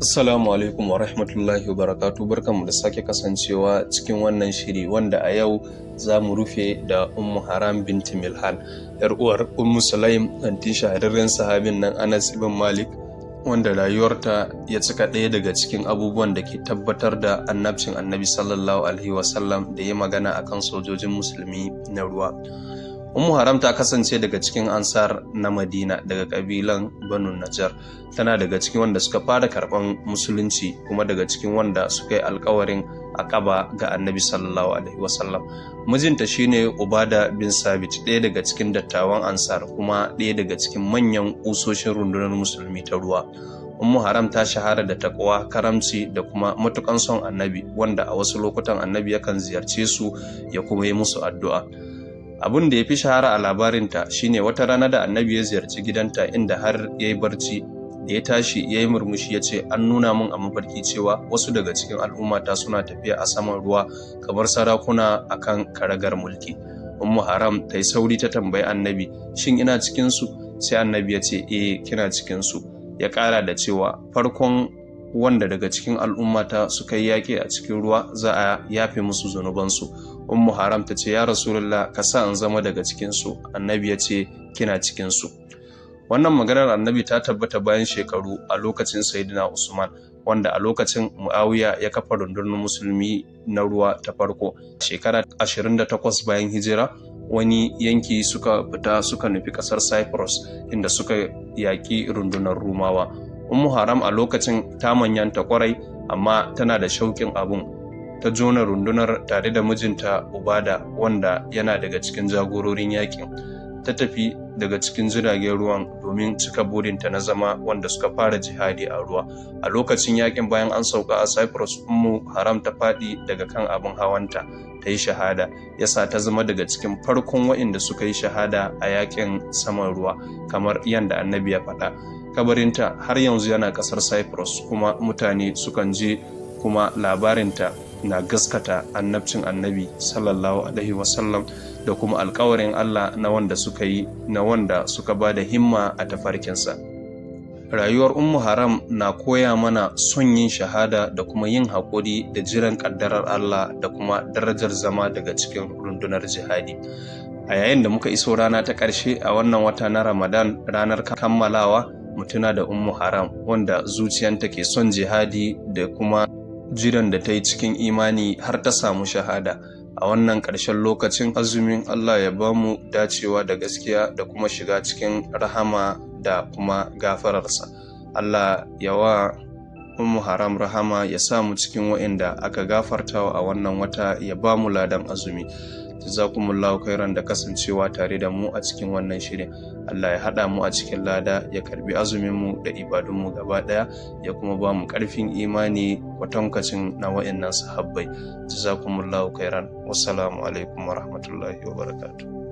Assalamu alaikum wa rahmatullahi wa barakatuh. Barkanmu da sake kasancewa cikin wannan shiri wanda a yau za mu rufe da Ummu Haram binti Milhan, ‘yar uwar Ummu Sulaim, antin shahararren sahabin nan Anas ibn Malik, wanda rayuwarta ya cika ɗaya daga cikin abubuwan da ke tabbatar da annabcin Annabi sallallahu alaihi wasallam da ya magana akan sojojin musulmi na ruwa. Ummu Haram ta kasance daga cikin ansar na Madina daga kabilan Banu Najjar. Tana daga cikin wanda suka fara karɓan musulunci kuma daga cikin wanda suka yi alkawarin akaba ga Annabi sallallahu alaihi wasallam. Mijinta shine Ubada bin Sabit, ɗaya daga cikin dattawan ansar kuma ɗaya daga cikin manyan ƙusoshin rundunar musulmi ta ruwa. Ummu Haram ta shahara da takwa, karamci da kuma matukan son Annabi, wanda a wasu lokutan Annabi yakan ziyarce su ya kuma yi musu addu'a. Abin da ya fi shahara a labarinta shine wata rana da Annabi ya ziyarci gidanta inda har ya yi barci, da ya tashi ya yi murmushi ya ce, an nuna min a mafarki cewa wasu daga cikin al'ummata suna tafiya a saman ruwa kamar sarakuna akan karagar mulki. Ummu Haram ta yi sauri ta tambayi Annabi, shin ina cikinsu? Sai Annabi ya ce, kina cikinsu. Ya ƙara da cewa farkon wanda daga cikin al'ummata suka yi yaƙi a cikin ruwa za a yafe musu zunubansu. Ummu Haram ta ce, ya Rasulullah, ka sa in zama daga cikinsu. Annabi ya ce, kina cikinsu. Wannan maganar Annabi ta tabbata bayan shekaru a lokacin Sayyidina Usman, wanda a lokacin Muawiya ya kafa rundunar musulmi na ruwa ta farko. Shekara 28 bayan hijira, wani yanki suka fita suka nufi ƙasar Cyprus inda suka yaƙi rundunar Rumawa. Ummu Haram a lokacin ta manyanta kwarai, amma tana da shauƙin abun. Ta jona rundunar tare da mijinta Ubada, wanda yana daga cikin jagororin yakin. Ta tafi daga cikin jiragen ruwan domin cika burinta na zama wanda suka fara jihadi a ruwa. A lokacin yakin bayan an sauka a Cyprus, Ummu Haram ta faɗi daga kan abin hawanta ta yi shahada, yasa ta zama daga cikin farkon waɗanda suka yi shahada a yakin saman ruwa, kamar yadda Annabi ya faɗa. Kabarinta har yanzu yana ƙasar Cyprus, kuma mutane sukan je, kuma labarinta na gaskata annabcin Annabi sallallahu alaihi wasallam da kuma alkawarin Allah na wanda suka ba da himma a tafarkinsa. Rayuwar Ummu Haram na koya mana son yin shahada da kuma yin haƙuri da jiran ƙaddarar Allah da kuma darajar zama daga cikin rundunar jihadi. A yayin da muka iso rana ta ƙarshe a wannan wata na Ramadan, ranar kammalawa, mutuna da Ummu Haram, wanda zuciyanta ke son jihadi da kuma jiran da ta yi cikin imani har ta samu shahada. A wannan ƙarshen lokacin azumin, Allah ya ba mu dacewa da gaskiya da kuma shiga cikin rahama da kuma gafararsa. Allah ya wa Ummu Haram rahama, ya sa mu cikin waɗanda aka gafartawa a wannan wata, ya ba mu ladan azumi. Jazakumullahu khairan da kasancewa tare da mu a cikin wannan shirin. Allah ya haɗa mu a cikin lada, ya karbi azumin mu da ibadun mu gaba ɗaya, ya kuma ba mu ƙarfin imani kwatankwacin na wa'annan sahabbai. Jazakumullahu khairan. Wassalamu alaikum wa rahmatullahi wa barakatuh.